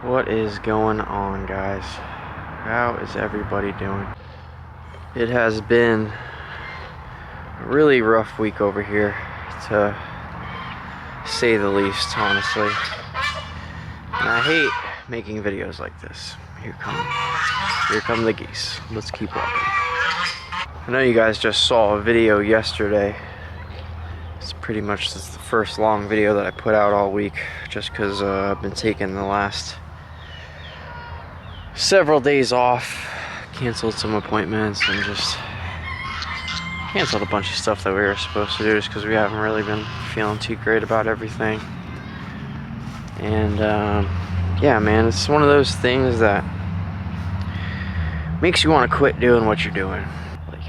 What is going on, guys? How is everybody doing? It has been a really rough week over here, to say the least, honestly. And I hate making videos like this. Here come the geese. Let's keep walking. I know you guys just saw a video yesterday. It's pretty much the first long video that I put out all week, just because I've been taking the last several days off, canceled some appointments, and just canceled a bunch of stuff that we were supposed to do just because we haven't really been feeling too great about everything. And yeah, man, it's one of those things that makes you want to quit doing what you're doing. Like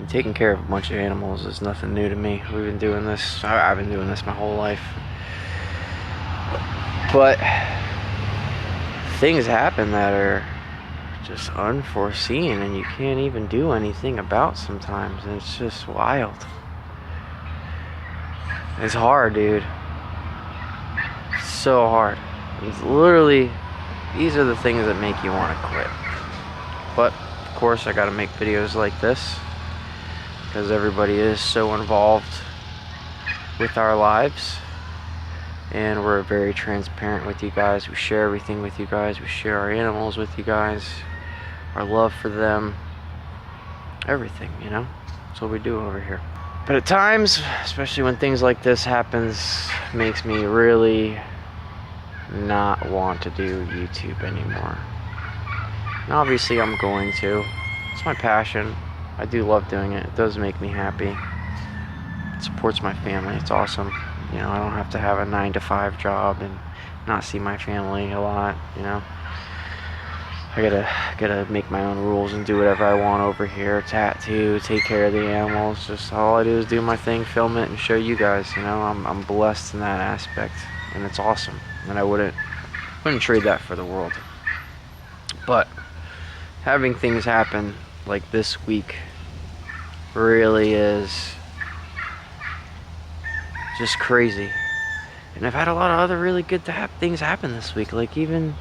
taking care of a bunch of animals is nothing new to me. We've been doing this, I've been doing this my whole life. But things happen that are just unforeseen and you can't even do anything about sometimes, and it's just wild. It's hard, dude. It's so hard. It's literally, these are the things that make you want to quit. But of course I gotta make videos like this because everybody is so involved with our lives, and we're very transparent with you guys. We share everything with you guys. We share our animals with you guys, our love for them, everything, you know? That's what we do over here. But at times, especially when things like this happens, makes me really not want to do YouTube anymore. And obviously I'm going to. It's my passion. I do love doing it. It does make me happy. It supports my family. It's awesome. You know, I don't have to have a 9-to-5 job and not see my family a lot, you know. I gotta make my own rules and do whatever I want over here. Tattoo, take care of the animals. Just all I do is do my thing, film it, and show you guys. You know, I'm blessed in that aspect, and it's awesome. And I wouldn't trade that for the world. But having things happen like this week really is just crazy. And I've had a lot of other really good things happen this week. Like even,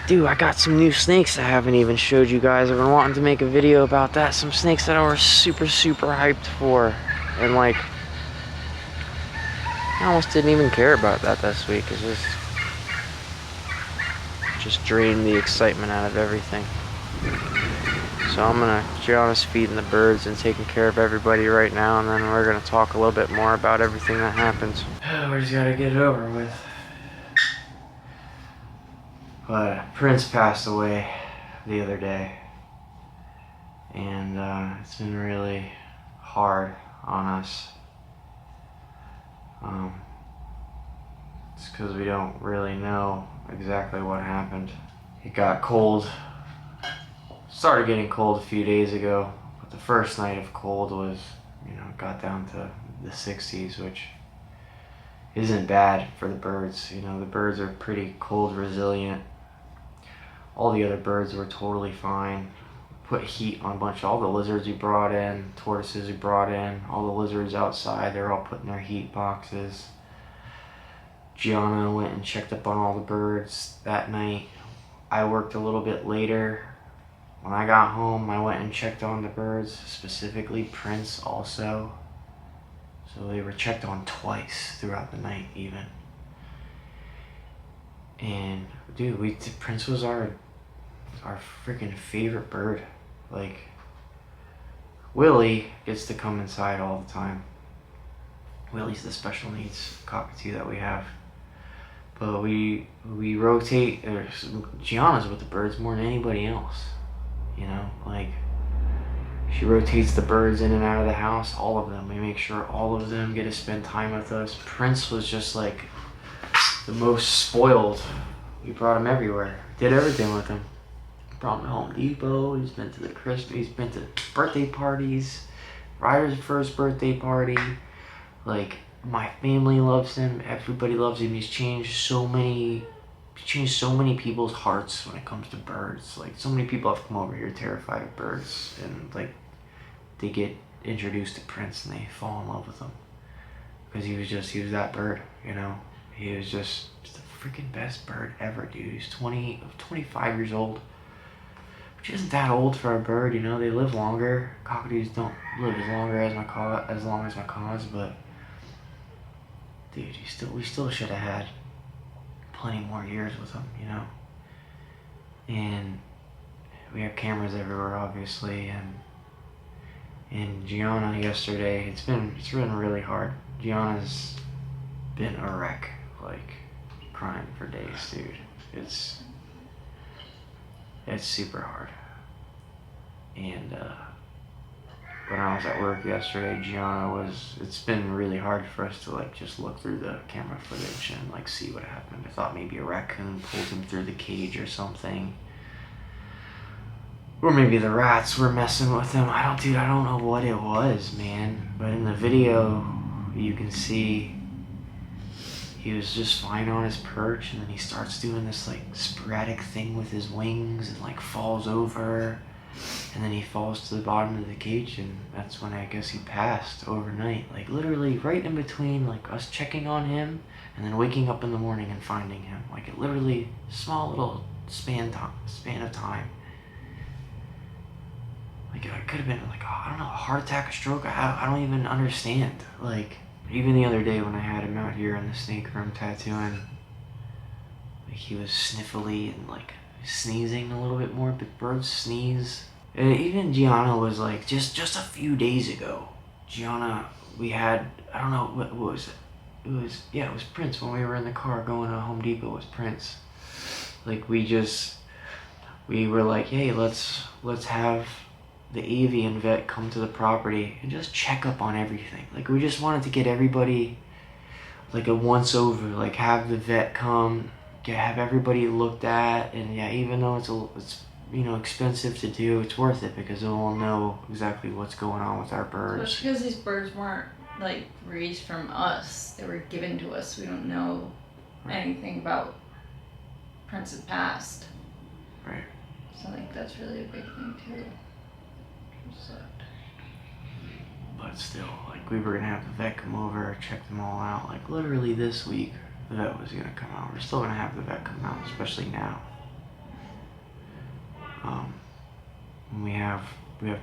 dude, I got some new snakes I haven't even showed you guys. I've been wanting to make a video about that. Some snakes that I was super hyped for. And like, I almost didn't even care about that this week. It's just drained the excitement out of everything. So I'm gonna Gianna's feeding the birds and taking care of everybody right now, and then we're gonna talk a little bit more about everything that happens. We just gotta get it over with. But Prince passed away the other day, and it's been really hard on us. It's because we don't really know exactly what happened. It got cold. Started getting cold a few days ago, but the first night of cold was, you know, got down to the 60s, which isn't bad for the birds. You know, the birds are pretty cold resilient. All the other birds were totally fine. Put heat on a bunch of all the lizards we brought in, tortoises we brought in, all the lizards outside, they're all put in their heat boxes. Gianna went and checked up on all the birds that night. I worked a little bit later. When I got home, I went and checked on the birds, specifically Prince also. So they were checked on twice throughout the night even. And dude, Prince was our freaking favorite bird. Like, Willie gets to come inside all the time. Willie's the special needs cockatoo that we have. But we rotate, Gianna's with the birds more than anybody else. You know, like, she rotates the birds in and out of the house, all of them. We make sure all of them get to spend time with us. Prince was just like the most spoiled. We brought him everywhere. Did everything with him. Brought him to Home Depot. He's been to he's been to birthday parties. Ryder's first birthday party. Like, my family loves him. Everybody loves him. He's changed so many people's hearts when it comes to birds. Like, so many people have come over here terrified of birds, and like, they get introduced to Prince and they fall in love with him. because he was that bird, you know. He was just the freaking best bird ever, dude. He's 25 years old, which isn't that old for a bird, you know. They live longer. Cockatoos don't live as long as macaws, but dude, we still should have had plenty more years with him, you know. And we have cameras everywhere, obviously, and Gianna yesterday, it's been really hard. Gianna's been a wreck, like crying for days, dude. It's super hard. And when I was at work yesterday, it's been really hard for us to like just look through the camera footage and like see what happened. I thought maybe a raccoon pulled him through the cage or something. Or maybe the rats were messing with him. I don't know what it was, man. But in the video, you can see he was just fine on his perch, and then he starts doing this like sporadic thing with his wings and like falls over, and then he falls to the bottom of the cage, and that's when I guess he passed overnight. Like literally right in between like us checking on him and then waking up in the morning and finding him. Like it literally small little span of time. Like it could have been like, I don't know, a heart attack, a stroke. I don't even understand. Like even the other day when I had him out here in the snake room tattooing, like he was sniffly and like sneezing a little bit more. But birds sneeze. And even Gianna was like, just a few days ago, Gianna, we had, I don't know, what was it? It was Prince when we were in the car going to Home Depot. It was Prince. Like we were like, hey, let's have the avian vet come to the property and just check up on everything. Like we just wanted to get everybody like a once over, like have the vet come, have everybody looked at, and yeah, even though it's you know expensive to do, it's worth it because they'll know exactly what's going on with our birds. Especially because these birds weren't like raised from us; they were given to us. We don't know anything about Prince's past. Right. So like that's really a big thing too. But still, like we were gonna have the vet come over, check them all out. Like literally this week, the vet was gonna come out. We're still gonna have the vet come out, especially now. We have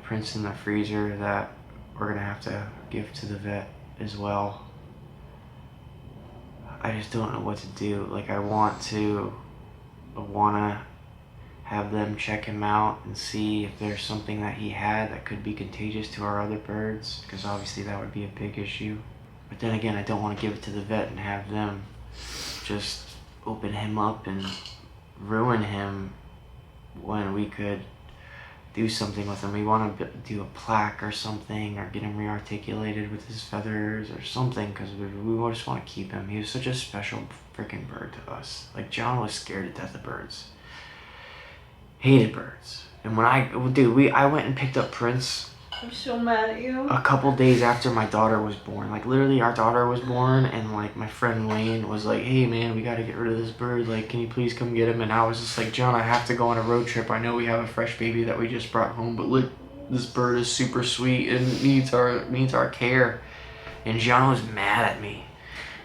Prince in the freezer that we're gonna have to give to the vet as well. I just don't know what to do. Like I wanna have them check him out and see if there's something that he had that could be contagious to our other birds, because obviously that would be a big issue. But then again, I don't want to give it to the vet and have them just open him up and ruin him when we could do something with him. We want to do a plaque or something, or get him rearticulated with his feathers or something, because we just want to keep him. He was such a special freaking bird to us. Like John was scared to death of birds. Hated birds. And when I went and picked up Prince. I'm so mad at you. A couple days after my daughter was born. Like literally our daughter was born, and like my friend Wayne was like, hey man, we gotta get rid of this bird. Like, can you please come get him? And I was just like, John, I have to go on a road trip. I know we have a fresh baby that we just brought home, but look, this bird is super sweet and needs our care. And Gianna was mad at me.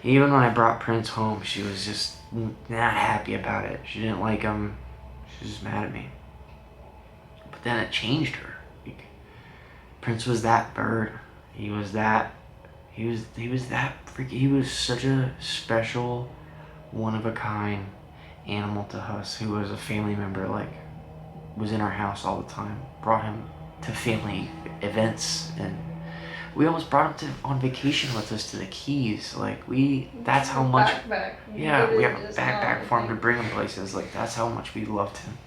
Even when I brought Prince home, she was just not happy about it. She didn't like him. She was just mad at me. But then it changed her. Like, Prince was that bird. He was that freaking, he was such a special, one of a kind animal to us, who was a family member, like was in our house all the time. Brought him to family events, and we almost brought him on vacation with us to the Keys. Like that's how much. Backpack. Yeah, we have a backpack for him to bring him places. Like that's how much we loved him.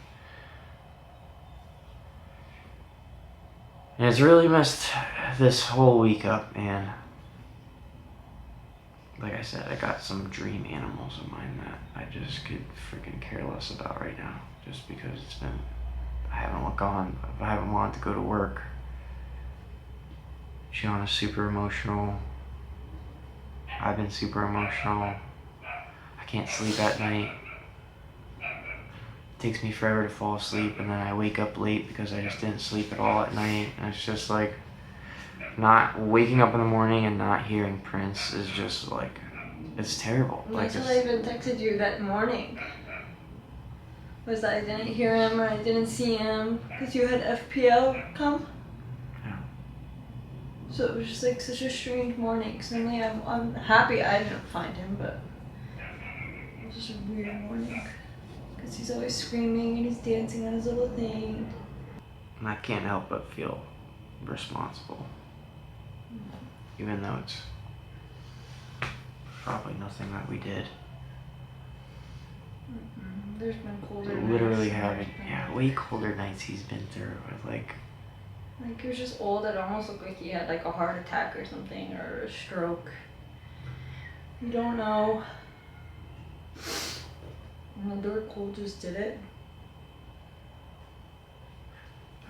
And it's really messed this whole week up, man. Like I said, I got some dream animals of mine that I just could freaking care less about right now, just because I haven't wanted to go to work. Gianna's super emotional. I've been super emotional. I can't sleep at night. It takes me forever to fall asleep, and then I wake up late because I just didn't sleep at all at night. And it's just like, not waking up in the morning and not hearing Prince is just like, it's terrible. Like, That's what I even texted you that morning. Was that I didn't hear him or I didn't see him because you had FPL come. Yeah. So it was just like such a strange morning. Suddenly I'm happy I didn't find him, but it was just a weird morning. Because he's always screaming and he's dancing on his little thing. And I can't help but feel responsible. Even though it's probably nothing that we did. There's been colder Literally nights. having, yeah, way colder nights he's been through. Like he was just old. It almost looked like he had like a heart attack or something, or a stroke. You don't know. And the dirt cold just did it.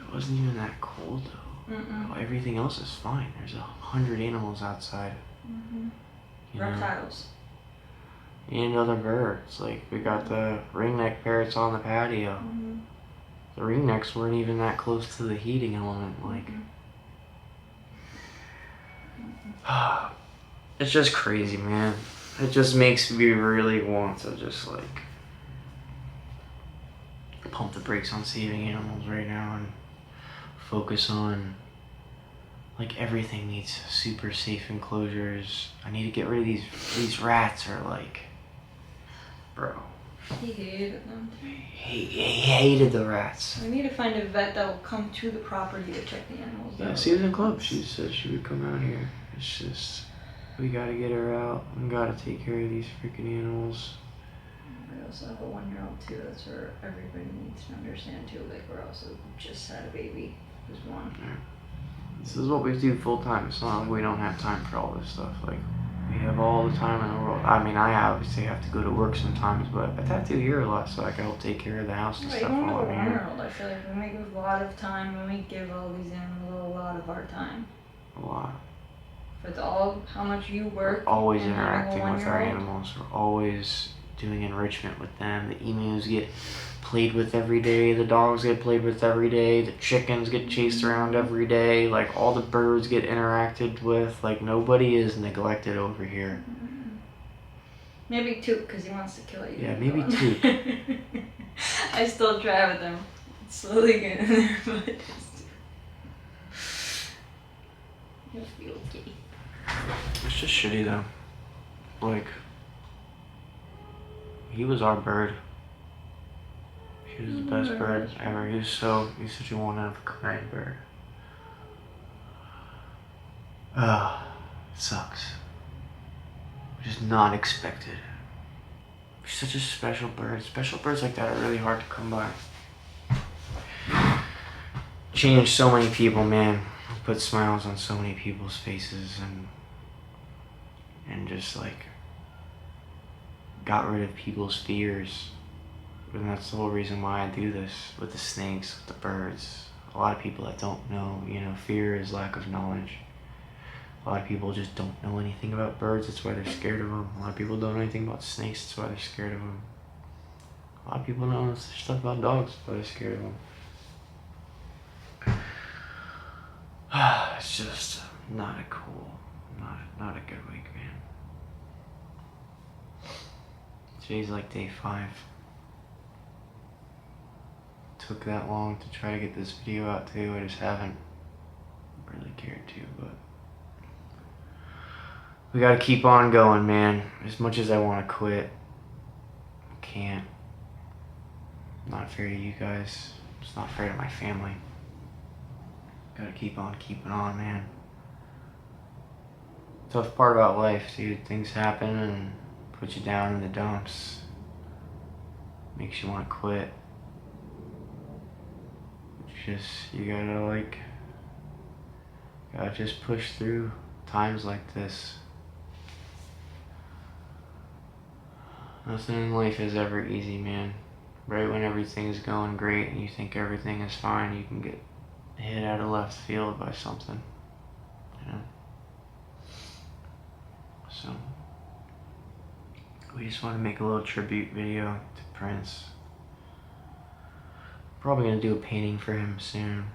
it wasn't even that cold though. Mm-mm. Everything else is fine. There's 100 animals outside. Mm-hmm. You know? Reptiles. And other birds. Like, we got the ringneck parrots on the patio. Mm-hmm. The ringnecks weren't even that close to the heating element. Like, it's just crazy, man. It just makes me really want to just, like, pump the brakes on saving animals right now and focus on, like, everything needs super safe enclosures. I need to get rid of these rats or, like, bro. He hated them. He hated the rats. We need to find a vet that will come to the property to check the animals out. Yeah, Susan Club, she said she would come out here. It's just, we gotta get her out and gotta take care of these freaking animals. I also have a 1-year-old too. That's where everybody needs to understand too. Like, we're also just had a baby who's 1. Yeah. This is what we do full time. It's not like we don't have time for all this stuff. Like, we have all the time in the world. I mean, I obviously have to go to work sometimes, but I tattoo here a lot so I can help take care of the house and stuff Even while with a I'm here. 1-year-old, I feel like we make a lot of time and we give all these animals a lot of our time. A lot. With all how much you work. We're always and having a interacting with our 1-year-old. animals. We're always doing enrichment with them. The emus get played with every day. The dogs get played with every day. The chickens get chased around every day. Like, all the birds get interacted with. Like, nobody is neglected over here. Maybe 2, because he wants to kill you. Yeah, maybe 2. I still try with him. It's slowly getting there, but he'll be okay. It's just shitty though. Like, he was our bird. He was the best bird ever. He's such a one of a kind bird. It sucks. Just not expected. He's such a special bird. Special birds like that are really hard to come by. Changed so many people, man. Put smiles on so many people's faces and just like got rid of people's fears. And that's the whole reason why I do this with the snakes, with the birds. A lot of people that don't know, fear is lack of knowledge. A lot of people just don't know anything about birds, that's why they're scared of them. A lot of people don't know anything about snakes, that's why they're scared of them. A lot of people don't know stuff about dogs, that's why they're scared of them. It's just not a good week, man. Today's like day 5. Took that long to try to get this video out too. I just haven't really cared to, but we gotta keep on going, man. As much as I want to quit, I can't. Not fair to you guys. It's not fair to my family. Gotta keep on keeping on, man. Tough part about life, dude. Things happen and put you down in the dumps. Makes you want to quit. You gotta just push through times like this. Nothing in life is ever easy, man. Right when everything's going great and you think everything is fine, you can get hit out of left field by something, So, we just want to make a little tribute video to Prince. Probably gonna do a painting for him soon.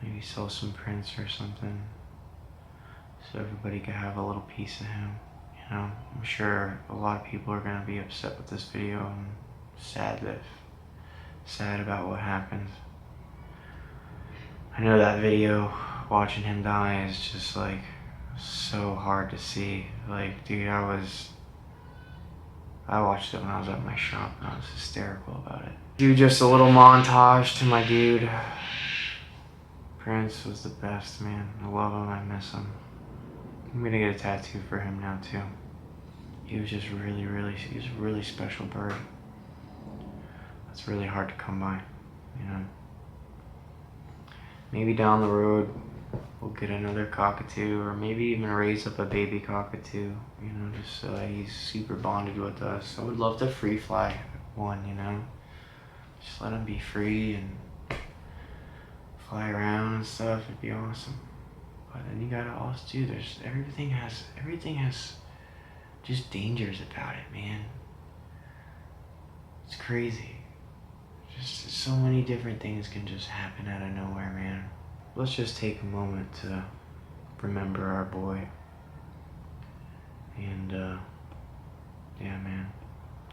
Maybe sell some prints or something, so everybody could have a little piece of him. You know, I'm sure a lot of people are gonna be upset with this video and sad about what happened. I know that video, watching him die, is just like so hard to see. Like, dude, I watched it when I was at my shop and I was hysterical about it. Do just a little montage to my dude. Prince was the best, man. I love him, I miss him. I'm gonna get a tattoo for him now too. He was just he was a really special bird. That's really hard to come by, you know. Maybe down the road we'll get another cockatoo, or maybe even raise up a baby cockatoo, you know, just so he's super bonded with us. I would love to free fly one, you know. Just let him be free and fly around and stuff. It'd be awesome. But then you gotta also do, everything has just dangers about it, man. It's crazy. Just so many different things can just happen out of nowhere, man. Let's just take a moment to remember our boy. And yeah, man.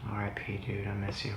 R.I.P. dude, I miss you.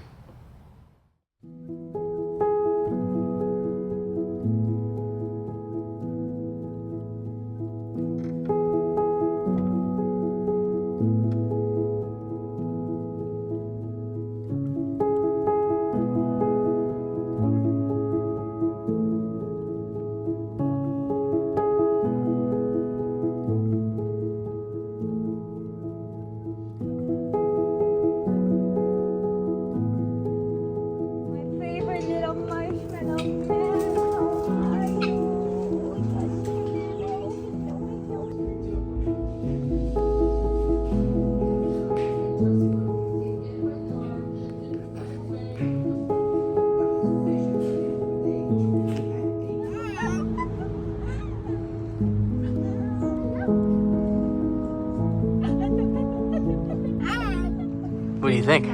What do you think?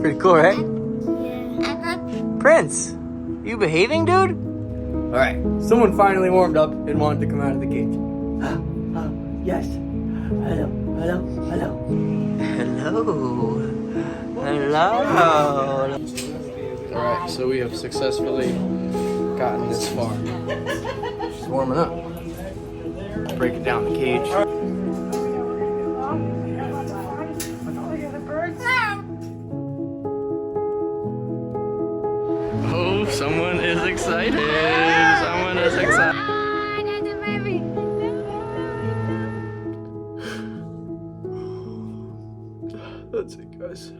Pretty cool, right? Yeah. Prince, you behaving, dude? Alright, someone finally warmed up and wanted to come out of the cage. Yes. Hello, hello, hello. Hello. Alright, so we have successfully gotten this far. She's warming up. Let's break it down the cage. Oh, someone is excited. Someone is excited. That's it, guys.